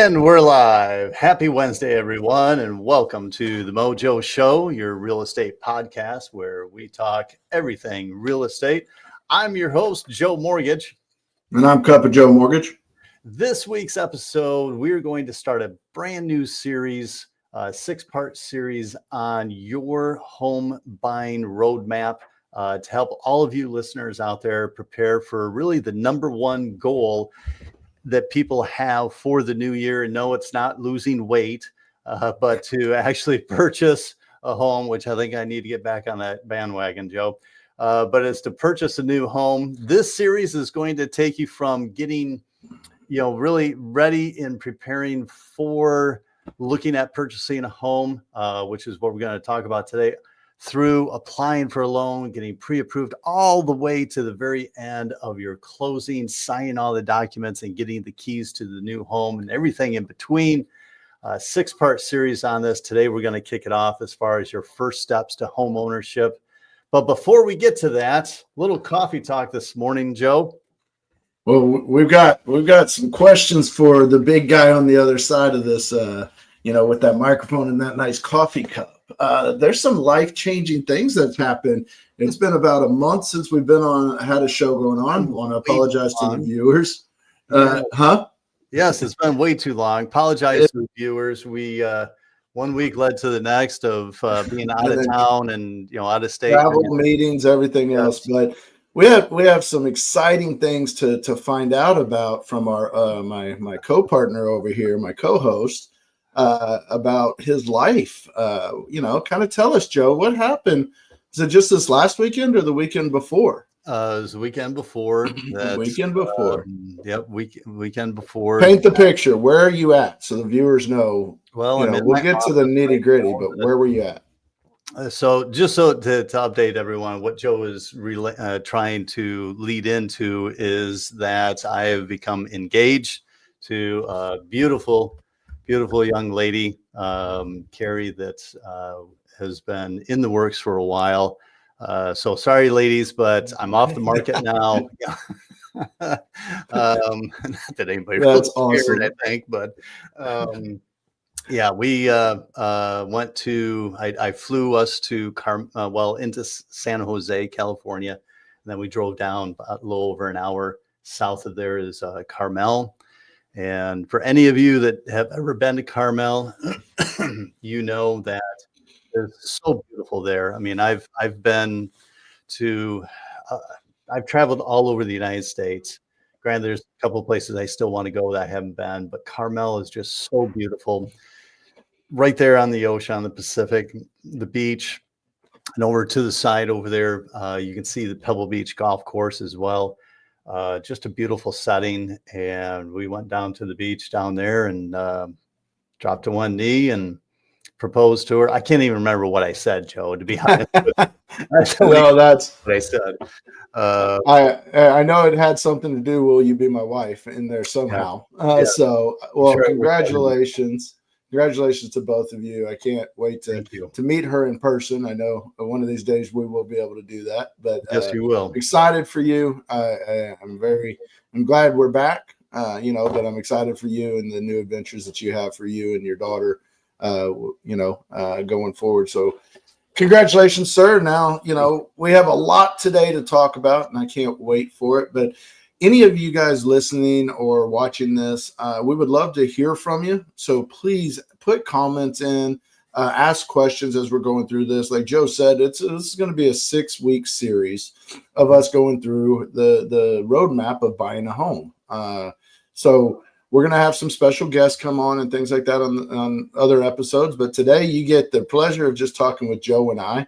And we're live. Happy Wednesday, everyone, and welcome to the Mojo Show, your real estate podcast where we talk everything real estate. I'm your host, Joe Mortgage. And I'm Cup of Joe Mortgage. This week's episode, we're going to start a brand new series, a 6-part series on your home buying roadmap to help all of you listeners out there prepare for really the number one goal that people have for the new year. And no, it's not losing weight, but to actually purchase a home, which I think I need to get back on that bandwagon, Joe. But it's to purchase a new home. This series is going to take you from getting, really ready and preparing for looking at purchasing a home, which is what we're going to talk about today, through applying for a loan, getting pre-approved, all the way to the very end of your closing, signing all the documents and getting the keys to the new home and everything in between. 6-part series on this. Today, we're going to kick it off as far as your first steps to home ownership. But before we get to that, little coffee talk this morning, Joe. Well, we've got some questions for the big guy on the other side of this, with that microphone and that nice coffee cup. There's some life-changing things that's happened. It's been about a month since we've had a show going on. I want to apologize to the viewers. Yes, it's been way too long. Apologize to the viewers. We 1 week led to the next of being out of town and out of state, travel, meetings, everything else. But we have some exciting things to find out about from our my co-partner over here, my co-host. About his life, kind of tell us, Joe, what happened? Is it just this last weekend or the weekend before? It was the weekend before. Weekend before. Weekend before. Paint the picture. Where are you at? So the viewers know. Well, we'll get to the nitty gritty, but where were you at? So to update everyone, what Joe is trying to lead into is that I have become engaged to a beautiful young lady, Carrie, that has been in the works for a while. So sorry, ladies, but I'm off the market now. Not that anybody That's awesome. I think, but we went to. I flew us to into San Jose, California, and then we drove down a little over an hour south of there is Carmel. And for any of you that have ever been to Carmel, you know that it's so beautiful there. I mean, I've been to, I've traveled all over the United States. Granted, there's a couple of places I still want to go that I haven't been, but Carmel is just so beautiful. Right there on the ocean, on the Pacific, the beach, and over to the side over there, you can see the Pebble Beach golf course as well. Just a beautiful setting, and we went down to the beach down there and dropped to one knee and proposed to her. I can't even remember what I said, Joe, to be honest. That's what I said. I know it had something to do. Will you be my wife in there somehow? So, sure, congratulations. Congratulations to both of you. I can't wait to meet her in person. I know one of these days we will be able to do that. But yes, you will. Excited for you. I'm glad we're back. But I'm excited for you and the new adventures that you have for you and your daughter. Going forward. So, congratulations, sir. Now we have a lot today to talk about, and I can't wait for it. But any of you guys listening or watching this, we would love to hear from you. So please put comments in, ask questions as we're going through this. Like Joe said, this is going to be a 6-week series of us going through the roadmap of buying a home. So we're going to have some special guests come on and things like that on other episodes. But today you get the pleasure of just talking with Joe and I.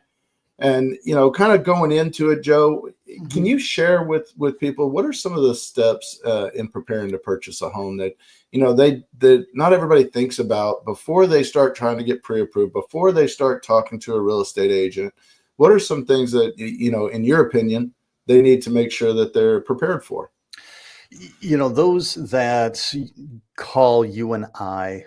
And, kind of going into it, Joe, can you share with people what are some of the steps in preparing to purchase a home that, that not everybody thinks about before they start trying to get pre-approved, before they start talking to a real estate agent? What are some things that, in your opinion, they need to make sure that they're prepared for? Those that call you and I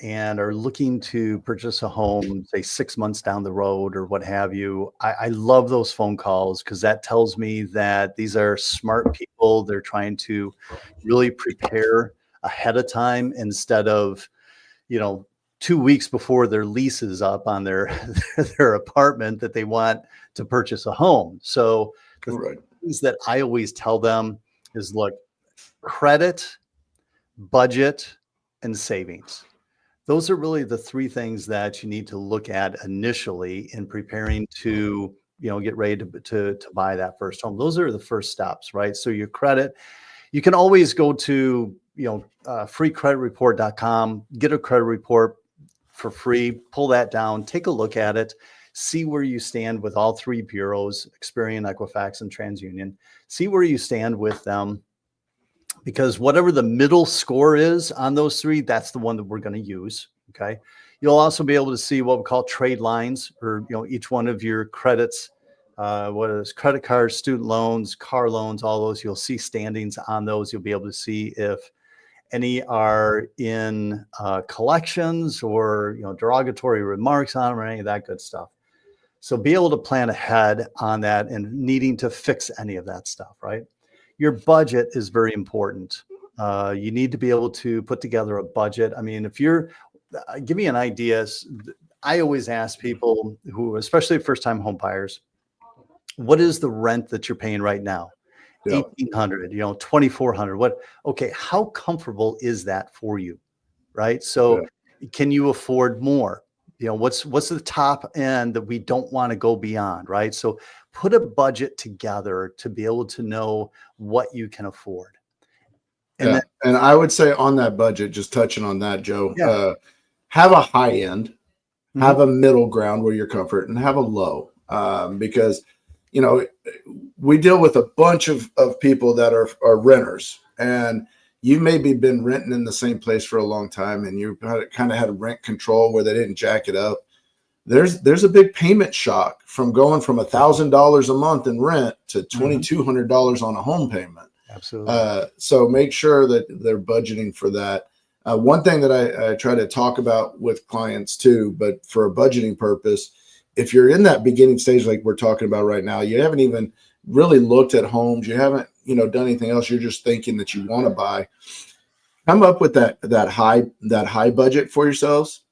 and are looking to purchase a home, say 6 months down the road or what have you, I love those phone calls because that tells me that these are smart people. They're trying to really prepare ahead of time instead of, 2 weeks before their lease is up on their their apartment that they want to purchase a home. So the Right. things that I always tell them is, look, credit, budget, and savings. Those are really the three things that you need to look at initially in preparing to, get ready to buy that first home. Those are the first steps, right? So your credit, you can always go to, freecreditreport.com, get a credit report for free, pull that down, take a look at it, see where you stand with all three bureaus, Experian, Equifax, and TransUnion. See where you stand with them, because whatever the middle score is on those three, that's the one that we're going to use. Okay. You'll also be able to see what we call trade lines, or, each one of your credits, what is credit cards, student loans, car loans, all those. You'll see standings on those. You'll be able to see if any are in collections or, derogatory remarks on them or any of that good stuff. So be able to plan ahead on that and needing to fix any of that stuff, right? Your budget is very important. You need to be able to put together a budget. I mean, if you're, give me an idea. I always ask people who, especially first-time home buyers, what is the rent that you're paying right now? Yeah. 1,800, 2,400. What? Okay, how comfortable is that for you, right? So, can you afford more? What's the top end that we don't want to go beyond, right? So, put a budget together to be able to know what you can afford. And then, and I would say on that budget, just touching on that, Joe, yeah. Have a high end, have a middle ground where you're comfort, and have a low, because we deal with a bunch of people that are renters, and you maybe been renting in the same place for a long time, and you kind of had a rent control where they didn't jack it up. There's a big payment shock from going from $1,000 a month in rent to $2,200 on a home payment. Absolutely. So make sure that they're budgeting for that. One thing that I try to talk about with clients too, but for a budgeting purpose, if you're in that beginning stage like we're talking about right now, you haven't even really looked at homes, you haven't done anything else, you're just thinking that you want to buy, come up with that high budget for yourselves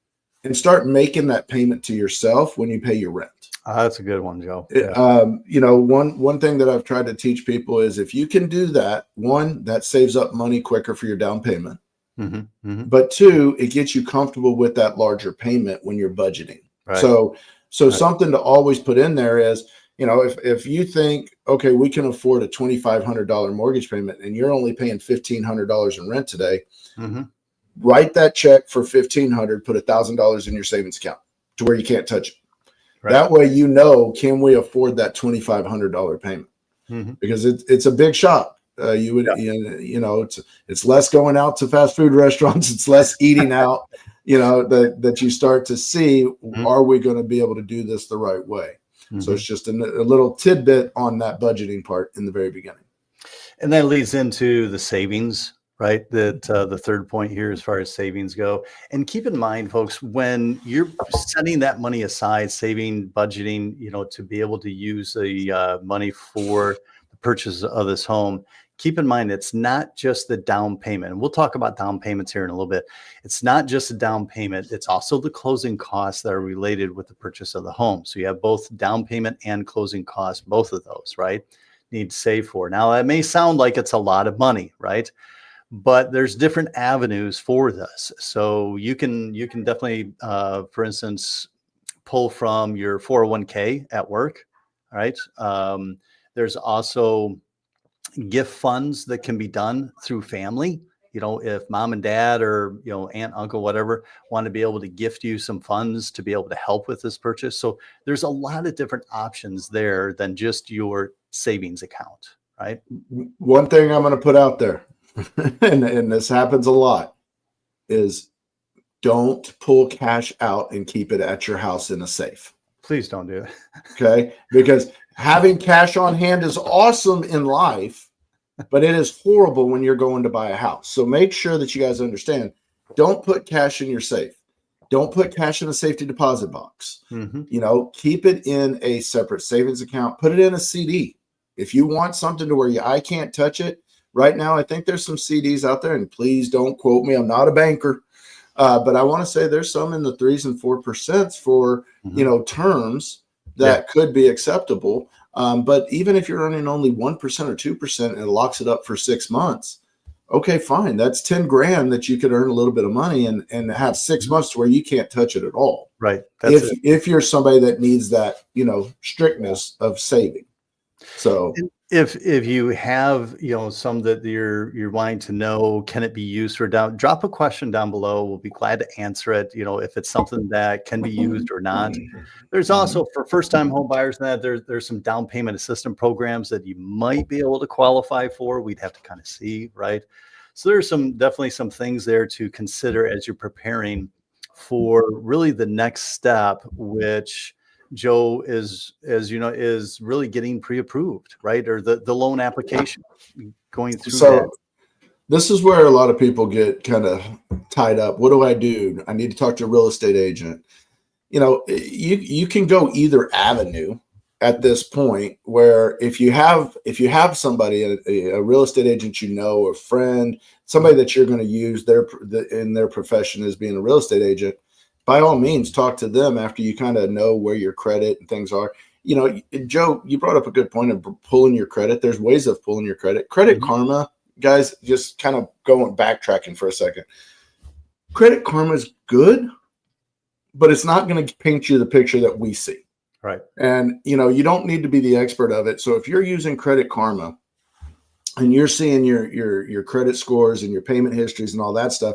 and start making that payment to yourself when you pay your rent. That's a good one, Joe. One thing that I've tried to teach people is if you can do that, one, that saves up money quicker for your down payment. But two, it gets you comfortable with that larger payment when you're budgeting. Right. So something to always put in there is, if you think, okay, we can afford a $2,500 mortgage payment and you're only paying $1,500 in rent today, write that check for $1,500, put $1,000 in your savings account to where you can't touch it. Right. That way, can we afford that $2,500 payment? Because it's a big shock. It's less going out to fast food restaurants. It's less eating out, that you start to see, are we going to be able to do this the right way? So it's just a little tidbit on that budgeting part in the very beginning. And that leads into the savings, right? That the third point here, as far as savings go. And keep in mind, folks, when you're setting that money aside, saving, budgeting, to be able to use the money for the purchase of this home, keep in mind, it's not just the down payment. And we'll talk about down payments here in a little bit. It's not just a down payment. It's also the closing costs that are related with the purchase of the home. So you have both down payment and closing costs, both of those, right? Need to save for. Now, that may sound like it's a lot of money, right? But there's different avenues for this. So you can definitely, for instance, pull from your 401k at work, all right? There's also gift funds that can be done through family. If mom and dad or, aunt, uncle, whatever, want to be able to gift you some funds to be able to help with this purchase. So there's a lot of different options there than just your savings account, right? One thing I'm going to put out there, and this happens a lot, is don't pull cash out and keep it at your house in a safe. Please don't do it. Okay? Because having cash on hand is awesome in life, but it is horrible when you're going to buy a house. So make sure that you guys understand, don't put cash in your safe. Don't put cash in a safety deposit box. Keep it in a separate savings account. Put it in a CD. If you want something to where I can't touch it, Right now, I think there's some CDs out there, and please don't quote me. I'm not a banker, but I want to say there's some in the 3s and 4% for, terms that could be acceptable. But even if you're earning only 1% or 2% and it locks it up for 6 months, okay, fine. That's 10 grand that you could earn a little bit of money and have 6 months to where you can't touch it at all. Right. If you're somebody that needs that, strictness of saving. So if you have, some that you're wanting to know, can it be used for drop a question down below. We'll be glad to answer it. If it's something that can be used or not. There's also for first-time home buyers that there's some down payment assistance programs that you might be able to qualify for. We'd have to kind of see, right? So there's definitely some things there to consider as you're preparing for really the next step, which Joe is really getting pre-approved, right? Or the loan application going through that. This is where a lot of people get kind of tied up. What do? I need to talk to a real estate agent. You can go either avenue at this point, where if you have somebody, a real estate agent, a friend, somebody that you're going to use in their profession as being a real estate agent, by all means, talk to them after you kind of know where your credit and things are. Joe, you brought up a good point of pulling your credit. There's ways of pulling your credit. Credit Karma, guys, just kind of backtracking for a second. Credit Karma is good, but it's not going to paint you the picture that we see. Right. And, you don't need to be the expert of it. So if you're using Credit Karma and you're seeing your credit scores and your payment histories and all that stuff,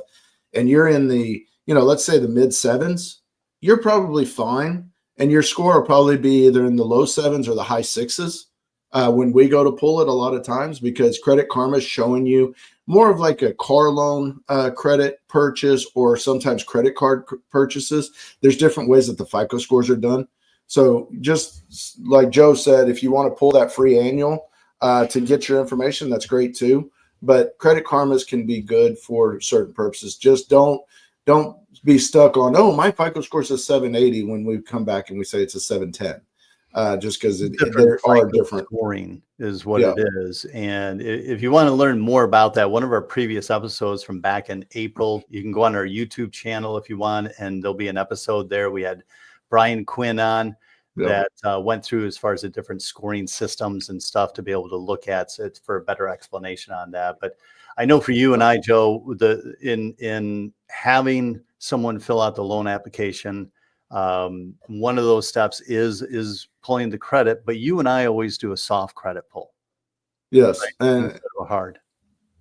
and you're in the, let's say the mid 7s, you're probably fine. And your score will probably be either in the low 7s or the high 6s when we go to pull it a lot of times, because Credit Karma is showing you more of like a car loan credit purchase, or sometimes credit card purchases. There's different ways that the FICO scores are done. So just like Joe said, if you want to pull that free annual to get your information, that's great too. But Credit Karmas can be good for certain purposes. Just don't be stuck on, my FICO score is a 780 when we come back and we say it's a 710. Just because there are different scoring is what it is. And if you want to learn more about that, one of our previous episodes from back in April, you can go on our YouTube channel if you want, and there'll be an episode there. We had Brian Quinn on that went through as far as the different scoring systems and stuff to be able to look at. So it's for a better explanation on that. But I know for you and I, Joe, in having someone fill out the loan application, one of those steps is pulling the credit, but you and I always do a soft credit pull. Yes. Right? And hard.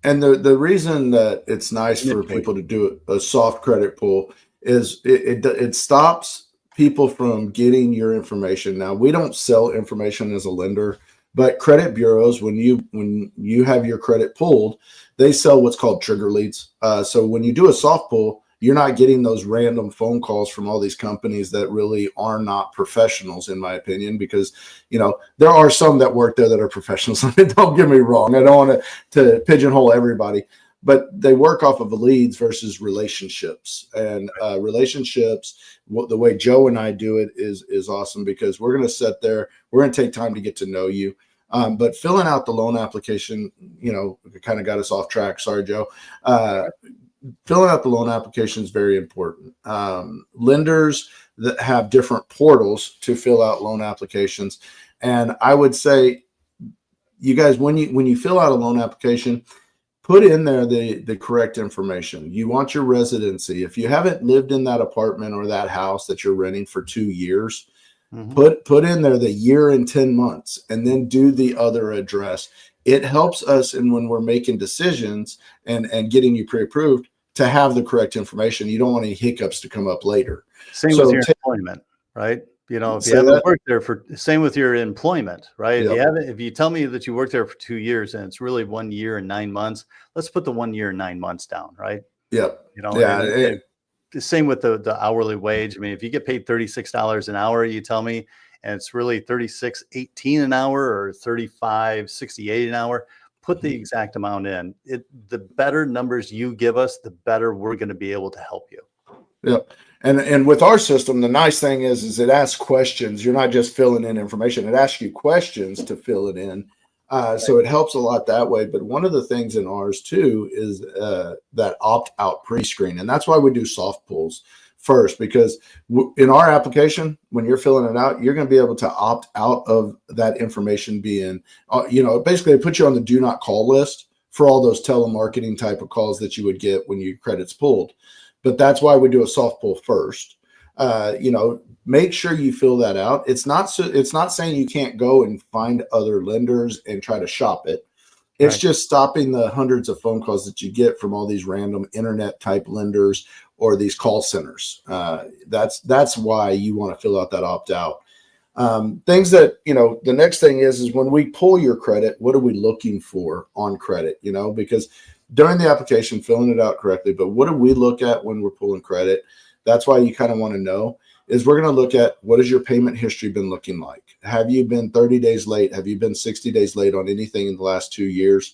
And the reason that it's nice for people to do a soft credit pull is it stops people from getting your information. Now, we don't sell information as a lender, but credit bureaus, when you have your credit pulled, they sell what's called trigger leads. So when you do a soft pull, you're not getting those random phone calls from all these companies that really are not professionals, in my opinion, because, there are some that work there that are professionals. Don't get me wrong. I don't want to pigeonhole everybody, but they work off of leads versus relationships. And relationships, the way Joe and I do it is awesome, because we're going to sit there. We're going to take time to get to know you. But filling out the loan application, kind of got us off track. Sorry, Joe. Filling out the loan application is very important. Lenders that have different portals to fill out loan applications. And I would say, you guys, when you fill out a loan application, put in there the correct information. You want your residency. If you haven't lived in that apartment or that house that you're renting for 2 years, put in there the year and 10 months, and then do the other address. It helps us when we're making decisions and getting you pre-approved to have the correct information. You don't want any hiccups to come up later. Same with your employment, right? If you haven't worked there same with your employment, right? If you tell me that you worked there for 2 years and it's really 1 year and 9 months, let's put the 1 year and 9 months down, right? Yep. Same with the hourly wage. I mean, if you get paid $36 an hour, you tell me, and it's really $36.18 an hour or $35.68 an hour, put the exact amount in. The better numbers you give us, the better we're going to be able to help you. Yep. And with our system, the nice thing is it asks questions. You're not just filling in information. It asks you questions to fill it in. So it helps a lot that way. But one of the things in ours too is that opt-out pre-screen. And that's why we do soft pulls first, because in our application, when you're filling it out, you're going to be able to opt out of that information being, basically it puts you on the do not call list for all those telemarketing type of calls that you would get when your credit's pulled. But that's why we do a soft pull first. Make sure you fill that out. It's not saying you can't go and find other lenders and try to shop it. It's just stopping the hundreds of phone calls that you get from all these random internet type lenders or these call centers. That's why you want to fill out that opt out. Things that, the next thing is when we pull your credit, what are we looking for on credit? Because during the application, filling it out correctly, but what do we look at when we're pulling credit? That's why you kind of want to know is we're going to look at what has your payment history been looking like? Have you been 30 days late? Have you been 60 days late on anything in the last 2 years?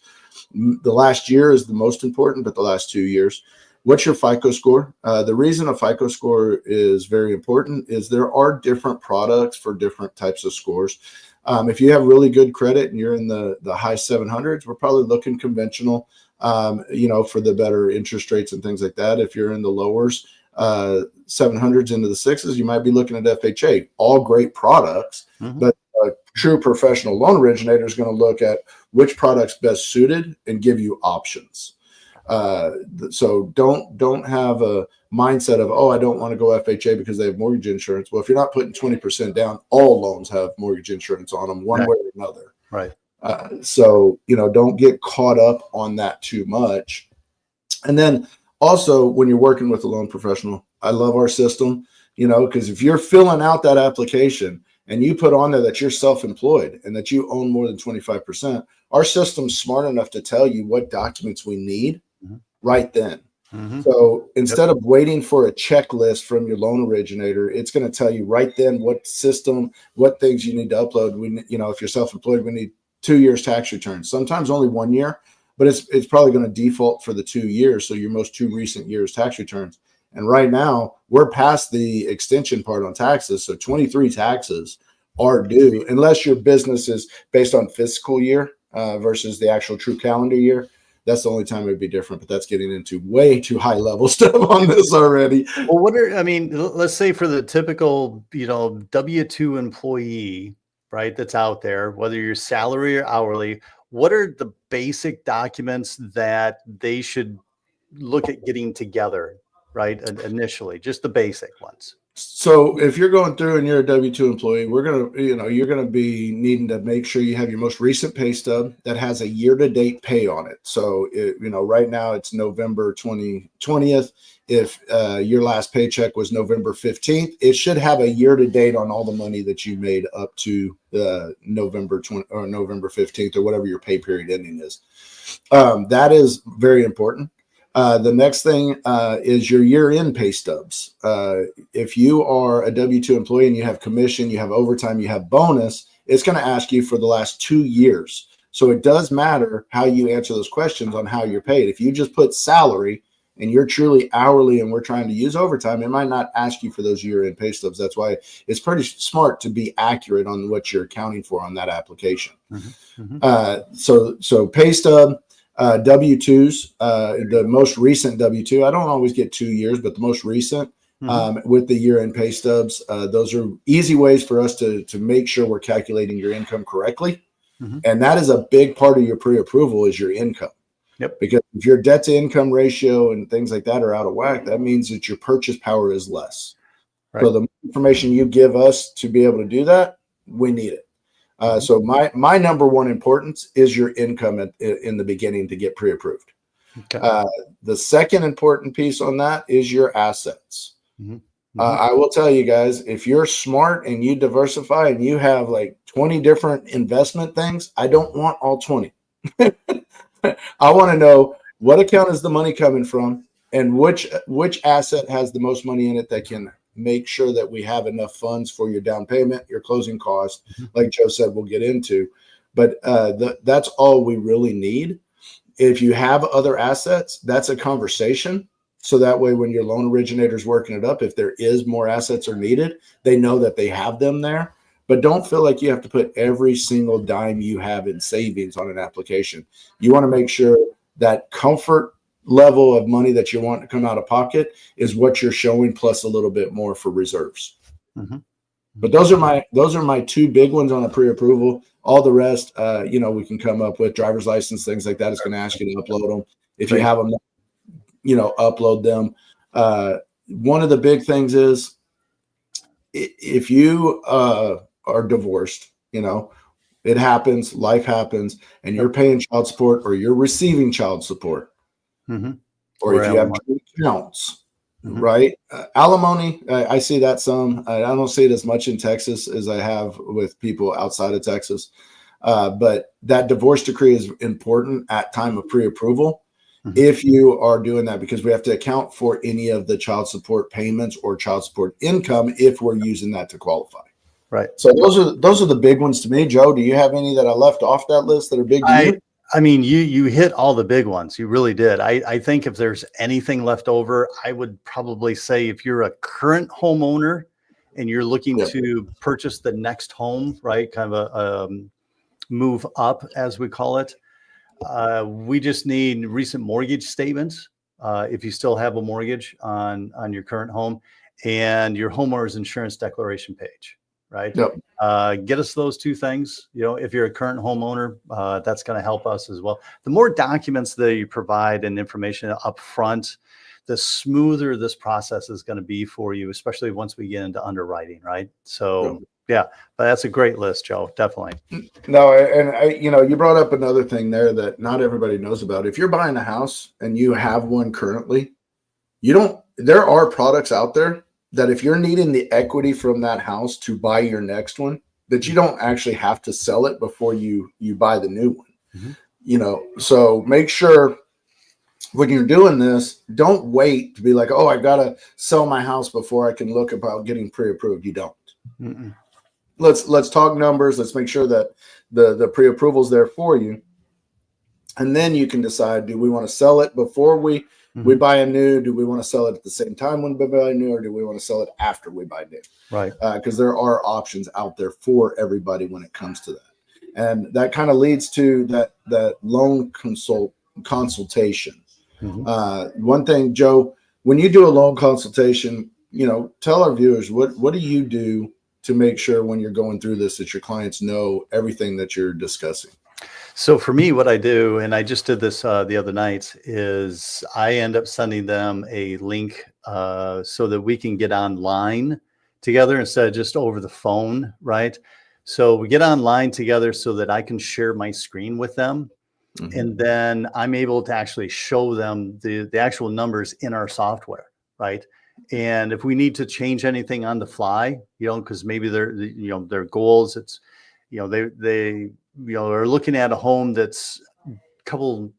The last year is the most important, but the last 2 years. What's your FICO score? The reason a FICO score is very important is there are different products for different types of scores. If you have really good credit and you're in the high 700s, we're probably looking conventional, for the better interest rates and things like that. If you're in the lowers, 700s into the 6s, you might be looking at FHA. All great products, but a true professional loan originator is going to look at which product's best suited and give you options. So don't have a mindset of, I don't want to go FHA because they have mortgage insurance. Well, if you're not putting 20% down, all loans have mortgage insurance on them one way or another. Right. So, don't get caught up on that too much. And then also when you're working with a loan professional, I love our system, because if you're filling out that application and you put on there that you're self-employed and that you own more than 25%, our system's smart enough to tell you what documents we need right then. So instead of waiting for a checklist from your loan originator, it's going to tell you right then what things you need to upload. If you're self-employed, we need 2 years tax returns, sometimes only 1 year, but it's probably going to default for the 2 years. So your most 2 recent years tax returns. And right now we're past the extension part on taxes. So 23 taxes are due unless your business is based on fiscal year versus the actual true calendar year. That's the only time it'd be different, but that's getting into way too high level stuff on this already. Well, let's say for the typical, W-2 employee, right, that's out there, whether you're salary or hourly, what are the basic documents that they should look at getting together, right? Initially, just the basic ones. So if you're going through and you're a W-2 employee, you're going to be needing to make sure you have your most recent pay stub that has a year-to-date pay on it. So, right now it's November 20th. If your last paycheck was November 15th, it should have a year-to-date on all the money that you made up to November 20 or November 15th or whatever your pay period ending is. That is very important. The next thing is your year-end pay stubs. If you are a W-2 employee and you have commission, you have overtime, you have bonus, it's going to ask you for the last 2 years. So it does matter how you answer those questions on how you're paid. If you just put salary and you're truly hourly and we're trying to use overtime, it might not ask you for those year-end pay stubs. That's why it's pretty smart to be accurate on what you're accounting for on that application. So pay stub. W-2s, the most recent W-2, I don't always get 2 years, but the most recent with the year-end pay stubs, those are easy ways for us to make sure we're calculating your income correctly. And that is a big part of your pre-approval is your income. Because if your debt to income ratio and things like that are out of whack, that means that your purchase power is less. So the information you give us to be able to do that, we need it. So my number one importance is your income in the beginning to get pre-approved. The second important piece on that is your assets. I will tell you guys, if you're smart and you diversify and you have like 20 different investment things, I don't want all 20. I want to know what account is the money coming from and which asset has the most money in it that can make sure that we have enough funds for your down payment, your closing costs, like Joe said, we'll get into. But that's all we really need. If you have other assets, that's a conversation. So that way, when your loan originator is working it up, if there is more assets are needed, they know that they have them there. but don't feel like you have to put every single dime you have in savings on an application. You want to make sure that comfort level of money that you want to come out of pocket is what you're showing, plus a little bit more for reserves. Mm-hmm. But those are my two big ones on a pre-approval. All the rest, we can come up with driver's license, things like that. It's going to ask you to upload them. If you have them, upload them. One of the big things is if you are divorced, it happens, life happens, and you're paying child support or you're receiving child support, or if you have joint accounts, right? Alimony, I see that some. I don't see it as much in Texas as I have with people outside of Texas. But that divorce decree is important at time of pre-approval if you are doing that, because we have to account for any of the child support payments or child support income if we're using that to qualify. Right. So those are the big ones to me. Joe, do you have any that I left off that list that are big to you? I mean, you hit all the big ones. You really did. I think if there's anything left over, I would probably say if you're a current homeowner and you're looking to purchase the next home, right? Kind of a move up, as we call it. We just need recent mortgage statements. If you still have a mortgage on your current home, and your homeowner's insurance declaration page. Right. Get us those two things. If you're a current homeowner, that's going to help us as well. The more documents that you provide and information up front, the smoother this process is going to be for you, especially once we get into underwriting. Right. So, but that's a great list, Joe. Definitely. No. And you brought up another thing there that not everybody knows about. If you're buying a house and you have one currently, there are products out there that if you're needing the equity from that house to buy your next one, that you don't actually have to sell it before you buy the new one. So make sure when you're doing this, don't wait to be like, oh, I got to sell my house before I can look about getting pre-approved. You don't. Let's talk numbers. Let's make sure that the pre-approval is there for you. And then you can decide, do we want to sell it before we buy a new? Do we want to sell it at the same time when we buy a new, or do we want to sell it after we buy new? Right. Because there are options out there for everybody when it comes to that. And that kind of leads to that loan consultation. One thing, Joe, when you do a loan consultation, tell our viewers, what do you do to make sure when you're going through this that your clients know everything that you're discussing? So for me, what I do, and I just did this the other night, is I end up sending them a link so that we can get online together instead of just over the phone, right? So we get online together so that I can share my screen with them. And then I'm able to actually show them the actual numbers in our software, right? And if we need to change anything on the fly, because maybe their goals, it's, they are looking at a home that's a couple,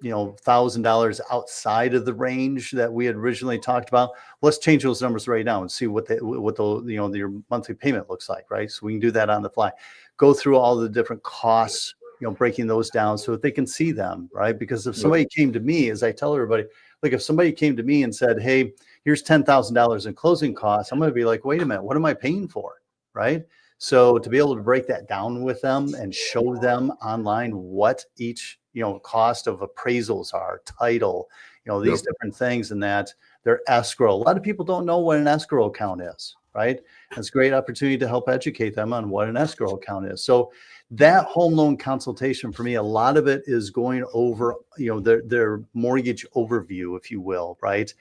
$1,000 outside of the range that we had originally talked about. Let's change those numbers right now and see what your monthly payment looks like, right? So we can do that on the fly. Go through all the different costs, breaking those down so that they can see them, right? Because if somebody came to me, as I tell everybody, like if somebody came to me and said, hey, here's $10,000 in closing costs, I'm going to be like, wait a minute, what am I paying for, right? So to be able to break that down with them and show them online what each, cost of appraisals are, title, these different things, and that their escrow. A lot of people don't know what an escrow account is, right? It's a great opportunity to help educate them on what an escrow account is. So that home loan consultation for me, a lot of it is going over, their mortgage overview, if you will, right?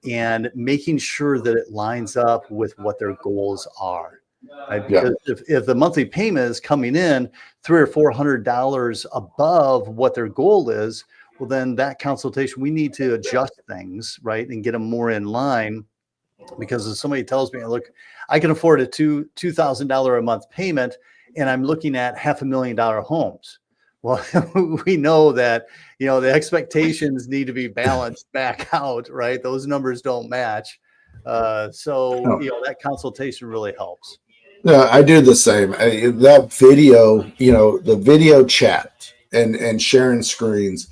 And making sure that it lines up with what their goals are. Right? Because if the monthly payment is coming in $300 or $400 above what their goal is, well, then that consultation, we need to adjust things, right, and get them more in line. Because if somebody tells me, look, I can afford a $2,000 a month payment, and I'm looking at $500,000 homes. Well, we know that the expectations need to be balanced back out, right? Those numbers don't match. So that consultation really helps. Yeah, I do the same. That video, the video chat and sharing screens.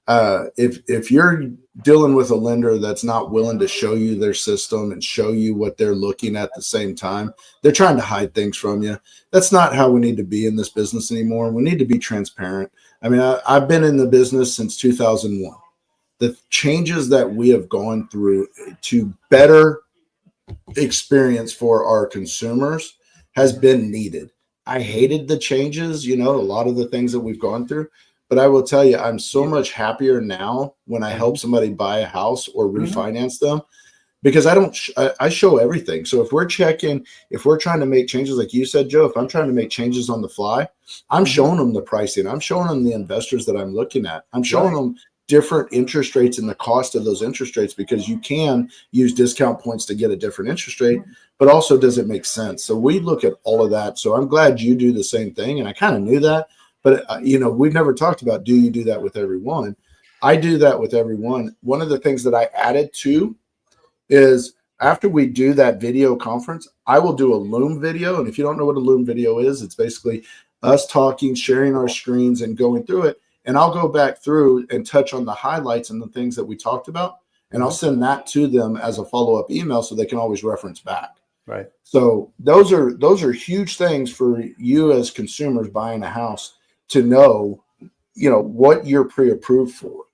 If you're dealing with a lender that's not willing to show you their system and show you what they're looking at the same time. They're trying to hide things from you. That's not how we need to be in this business anymore. We need to be transparent. I mean, I've been in the business since 2001. The changes that we have gone through to better experience for our consumers has been needed. I hated the changes, a lot of the things that we've gone through, but I will tell you, I'm so much happier now when I help somebody buy a house or refinance them, because I show everything. So if we're trying to make changes, like you said, Joe, if I'm trying to make changes on the fly, I'm showing them the pricing. I'm showing them the investors that I'm looking at. I'm showing them different interest rates and the cost of those interest rates, because you can use discount points to get a different interest rate, but also does it make sense? So we look at all of that. So I'm glad you do the same thing. And I kind of knew that, but we've never talked about, do you do that with everyone? I do that with everyone. One of the things that I added to is, after we do that video conference, I will do a Loom video. And if you don't know what a Loom video is, it's basically us talking, sharing our screens and going through it. And I'll go back through and touch on the highlights and the things that we talked about. And I'll send that to them as a follow-up email so they can always reference back. Right. So those are huge things for you as consumers buying a house to know, what you're pre-approved for.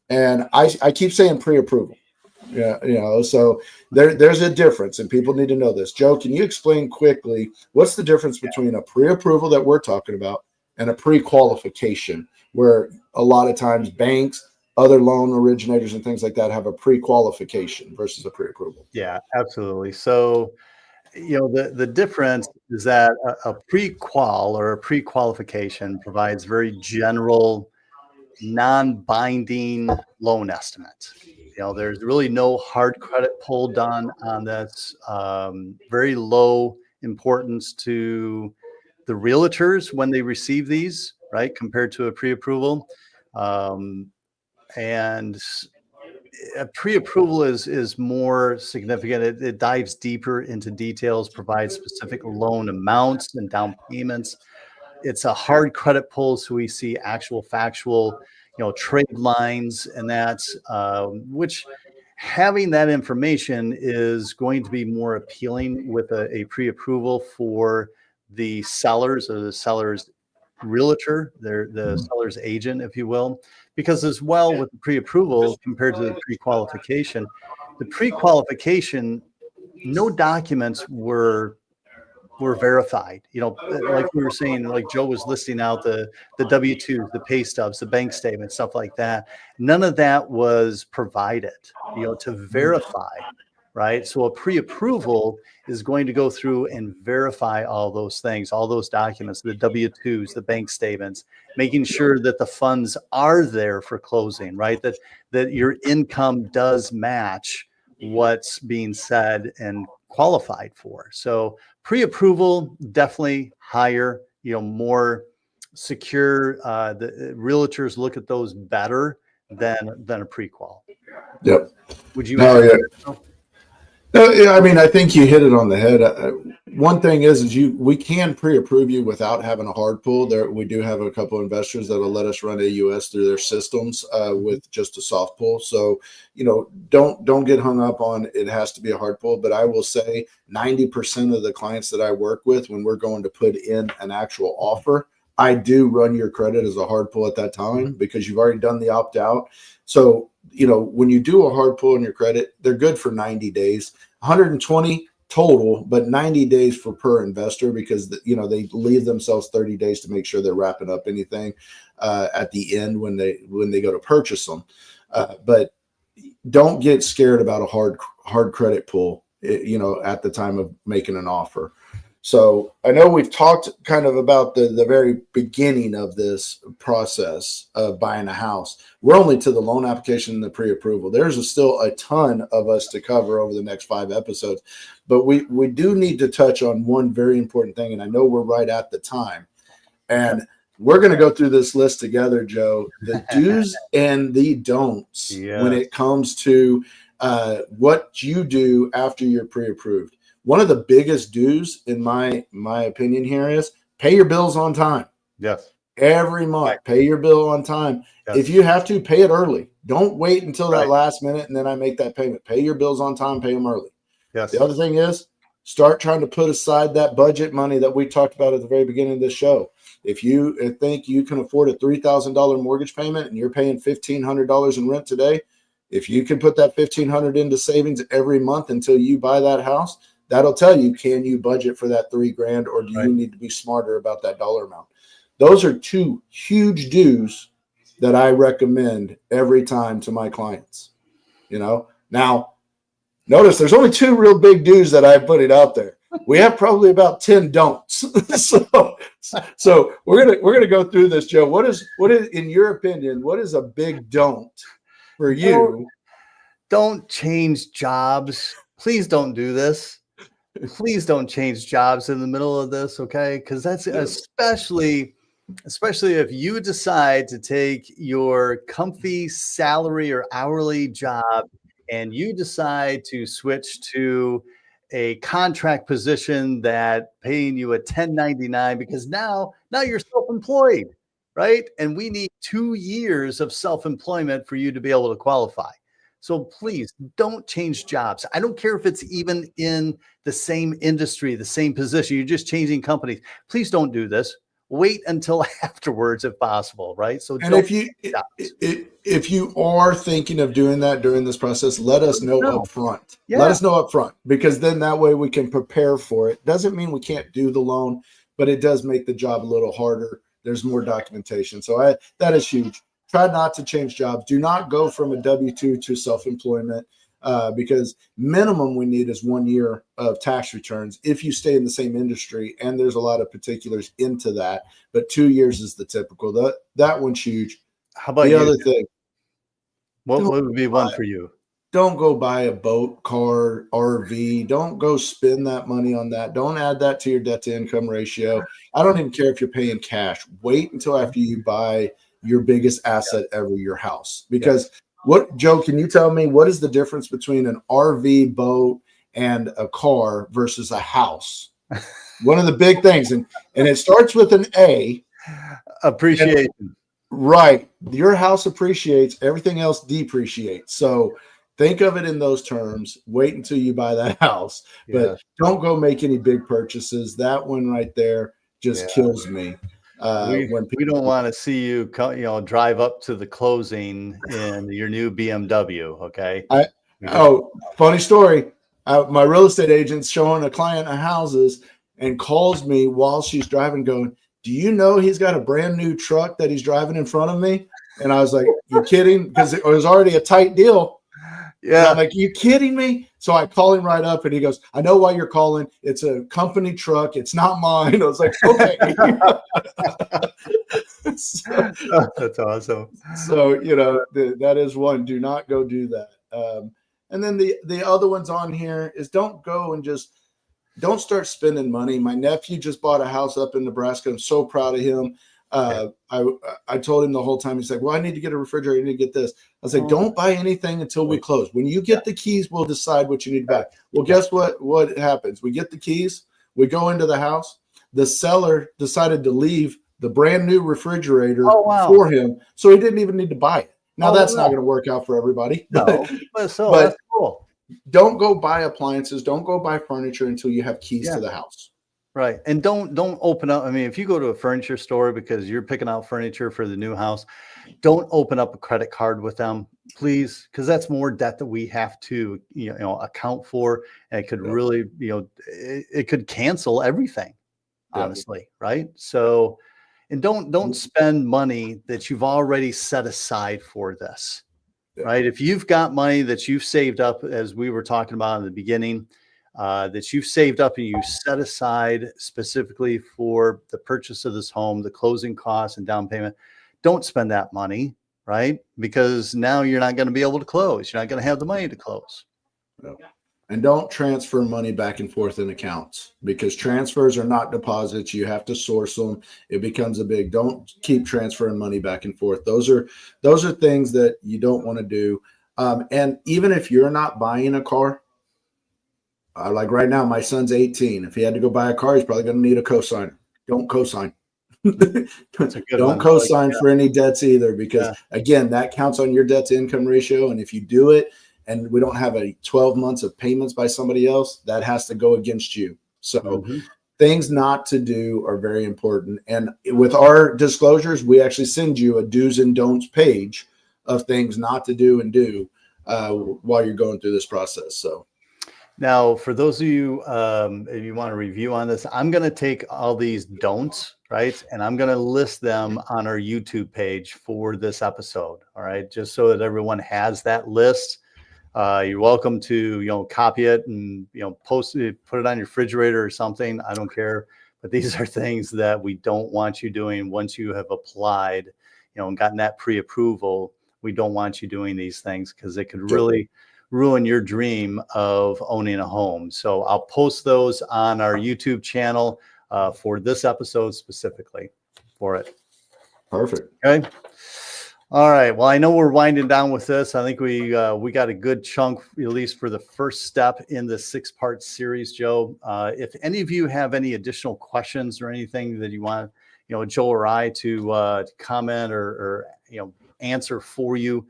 And I keep saying pre-approval. Yeah, so there's a difference, and people need to know this. Joe, can you explain quickly what's the difference between a pre-approval that we're talking about and a pre-qualification, where a lot of times banks, other loan originators and things like that have a pre-qualification versus a pre-approval? Yeah, absolutely. So, the difference is that a pre-qual or a pre-qualification provides very general, non-binding loan estimates. There's really no hard credit pull done on this. Very low importance to the realtors when they receive these, right, compared to a pre-approval. And a pre-approval is more significant. It dives deeper into details, provides specific loan amounts and down payments. It's a hard credit pull, so we see actual factual, trade lines, and that's which having that information is going to be more appealing with a pre-approval for the sellers or the seller's realtor, the seller's agent, if you will, because as well with the pre-approval compared to the pre-qualification, no documents were verified. Like we were saying, like Joe was listing out the W-2s, the pay stubs, the bank statements, stuff like that. None of that was provided, to verify, right? So a pre-approval is going to go through and verify all those things, all those documents, the W-2s, the bank statements, making sure that the funds are there for closing, right? That your income does match what's being said and qualified for. So pre-approval, definitely higher, more secure. The realtors look at those better than a pre-qual. Yep. Would you? No, yeah. No, yeah, I mean, I think you hit it on the head. One thing is we can pre-approve you without having a hard pull. There, we do have a couple of investors that will let us run AUS through their systems with just a soft pull. So, don't get hung up on it has to be a hard pull. But I will say 90% of the clients that I work with, when we're going to put in an actual offer, I do run your credit as a hard pull at that time, because you've already done the opt out. So, when you do a hard pull on your credit, they're good for 90 days, 120 total, but 90 days for per investor, because they leave themselves 30 days to make sure they're wrapping up anything at the end when they go to purchase them. But don't get scared about a hard credit pull, at the time of making an offer. So I know we've talked kind of about the very beginning of this process of buying a house. We're only to the loan application and the pre-approval. There's still a ton of us to cover over the next 5 episodes, but we do need to touch on one very important thing. And I know we're right at the time, and we're going to go through this list together, Joe, the do's and the don'ts when it comes to what you do after you're pre-approved. One of the biggest do's, in my opinion, here is pay your bills on time. Yes. Every month, pay your bill on time. Yes. If you have to, pay it early. Don't wait until that last minute and then I make that payment. Pay your bills on time, pay them early. Yes. The other thing is start trying to put aside that budget money that we talked about at the very beginning of this show. If you think you can afford a $3,000 mortgage payment and you're paying $1,500 in rent today, if you can put that $1,500 into savings every month until you buy that house, that'll tell you, can you budget for that $3,000 or do you need to be smarter about that dollar amount? Those are two huge dues that I recommend every time to my clients. Now notice there's only two real big dues that I put it out there. We have probably about 10 don'ts. so we're gonna go through this, Joe. What is in your opinion, what is a big don't for you? Don't change jobs. Please don't do this. Please don't change jobs in the middle of this, okay? Because that's especially if you decide to take your comfy salary or hourly job and you decide to switch to a contract position that paying you a 1099 because now you're self-employed, right? And we need 2 years of self-employment for you to be able to qualify. So please don't change jobs. I don't care if it's even in the same industry, the same position, you're just changing companies. Please don't do this. Wait until afterwards if possible, right? So and if you are thinking of doing that during this process, let us know up front. Let us know up front, because then that way we can prepare for it. Doesn't mean we can't do the loan, but it does make the job a little harder. There's more documentation. So that is huge. Try not to change jobs. Do not go from a W-2 to self-employment, because minimum we need is 1 year of tax returns if you stay in the same industry. And there's a lot of particulars into that, but 2 years is the typical. That one's huge. How about the you? other thing? What would be one for you? Don't go buy a boat, car, RV. Don't go spend that money on that. Don't add that to your debt to income ratio. I don't even care if you're paying cash. Wait until after you buy your biggest asset ever, your house. Because Joe, can you tell me what is the difference between an RV, boat, and a car versus a house? One of the big things, and it starts with an A. Appreciation. Right. Your house appreciates, everything else depreciates. So think of it in those terms. Wait until you buy that house, but don't go make any big purchases. That one right there just kills me. We don't want to see you drive up to the closing in your new BMW. Okay. Funny story. My real estate agent's showing a client houses and calls me while she's driving going, do you know he's got a brand new truck that he's driving in front of me? And I was like, you kidding? Because it was already a tight deal. Yeah. And I'm like, you kidding me? So I call him right up and he goes, I know why you're calling. It's a company truck. It's not mine. I was like, okay. That's awesome. So, that is one. Do not go do that. And then the other ones on here is don't go and don't start spending money. My nephew just bought a house up in Nebraska. I'm so proud of him. I told him the whole time, he's like, well, I need to get a refrigerator. I need to get this. I was like, don't buy anything until we close. When you get the keys, we'll decide what you need to buy. Well, guess what happens? We get the keys. We go into the house. The seller decided to leave the brand new refrigerator for him. So he didn't even need to buy it. Now that's not going to work out for everybody. No, but that's cool. Don't go buy appliances. Don't go buy furniture until you have keys to the house. Right. And don't open up. I mean, if you go to a furniture store because you're picking out furniture for the new house, don't open up a credit card with them, please, because that's more debt that we have to, account for. And it could really, it could cancel everything, honestly. Right. So, and don't spend money that you've already set aside for this. Right. If you've got money that you've saved up, as we were talking about in the beginning, that you've saved up and you set aside specifically for the purchase of this home, the closing costs and down payment, don't spend that money, right? Because now you're not going to be able to close. You're not going to have the money to close. And don't transfer money back and forth in accounts, because transfers are not deposits. You have to source them. It becomes don't keep transferring money back and forth. Those are things that you don't want to do. And even if you're not buying a car, like right now, my son's 18. If he had to go buy a car, he's probably going to need a cosigner. Don't cosign. That's a good Don't one. co-sign for any debts either, because again, that counts on your debt to income ratio. And if you do it and we don't have a 12 months of payments by somebody else, that has to go against you. So things not to do are very important. And with our disclosures, we actually send you a do's and don'ts page of things not to do and do while you're going through this process. So now, for those of you, if you want to review on this, I'm going to take all these don'ts, right? And I'm going to list them on our YouTube page for this episode. All right. Just so that everyone has that list. You're welcome to, copy it and, post it, put it on your refrigerator or something. I don't care. But these are things that we don't want you doing once you have applied, and gotten that pre-approval. We don't want you doing these things because it could really ruin your dream of owning a home. So I'll post those on our YouTube channel for this episode specifically for it. Perfect. Okay. All right. Well, I know we're winding down with this. I think we got a good chunk, at least for the first step in the 6-part series, Joe. If any of you have any additional questions or anything that you want, Joe or I to comment or answer for you,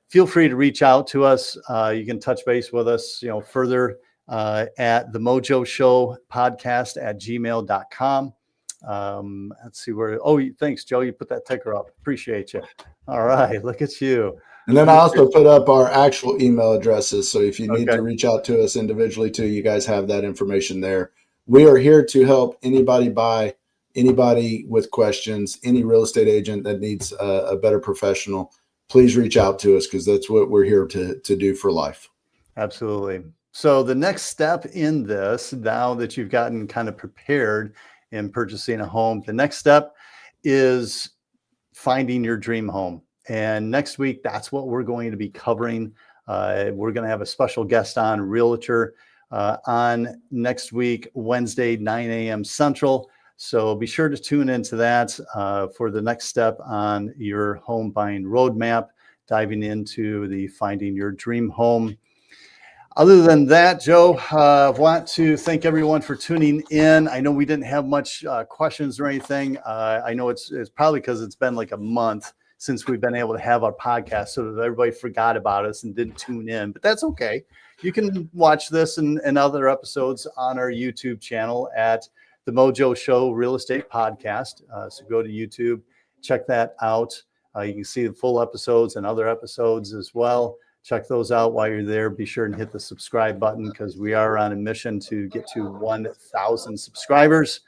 feel free to reach out to us. You can touch base with us, further at the Mojo Show podcast at gmail.com. Let's see where. Oh, thanks, Joe. You put that ticker up. Appreciate you. All right. Look at you. And then I also put up our actual email addresses. So if you need to reach out to us individually too, you guys have that information there. We are here to help anybody buy, anybody with questions, any real estate agent that needs a better professional. Please reach out to us because that's what we're here to do for life. Absolutely. So the next step in this, now that you've gotten kind of prepared in purchasing a home, the next step is finding your dream home. And next week, that's what we're going to be covering. We're going to have a special guest on, realtor, on next week, Wednesday, 9 a.m. Central. So be sure to tune into that for the next step on your home buying roadmap, diving into the finding your dream home. Other than that, Joe, I want to thank everyone for tuning in. I know we didn't have much questions or anything. I know it's probably because it's been like a month since we've been able to have our podcast, so that everybody forgot about us and didn't tune in. But that's okay. You can watch this and other episodes on our YouTube channel at the Mojo Show Real Estate Podcast. So go to YouTube, check that out. You can see the full episodes and other episodes as well. Check those out while you're there. Be sure and hit the subscribe button because we are on a mission to get to 1,000 subscribers.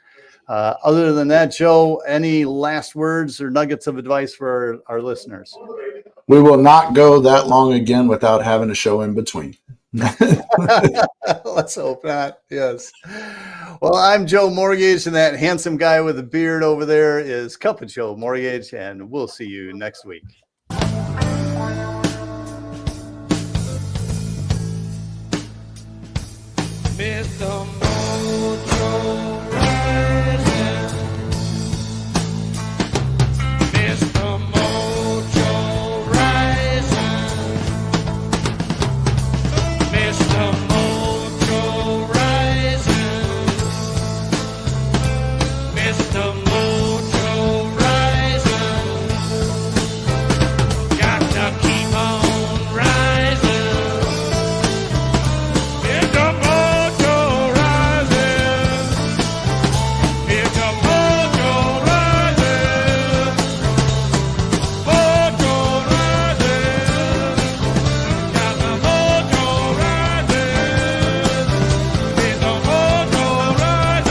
Other than that, Joe, any last words or nuggets of advice for our listeners? We will not go that long again without having a show in between. Let's hope not. Yes. Well, I'm Joe Mortgage, and that handsome guy with the beard over there is Cup of Joe Mortgage, and we'll see you next week. Mr.